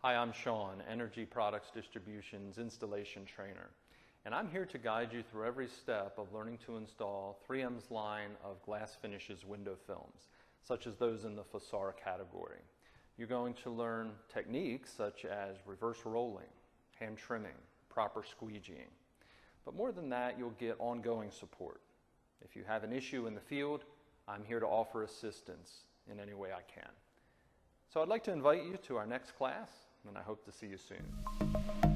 Hi, I'm Sean, Energy Products Distribution's installation trainer, and I'm here to guide you through every step of learning to install 3M's line of glass finishes window films, such as those in the facade category. You're going to learn techniques such as reverse rolling, hand trimming, proper squeegeeing. But more than that, you'll get ongoing support. If you have an issue in the field, I'm here to offer assistance in any way I can. So I'd like to invite you to our next class, and I hope to see you soon.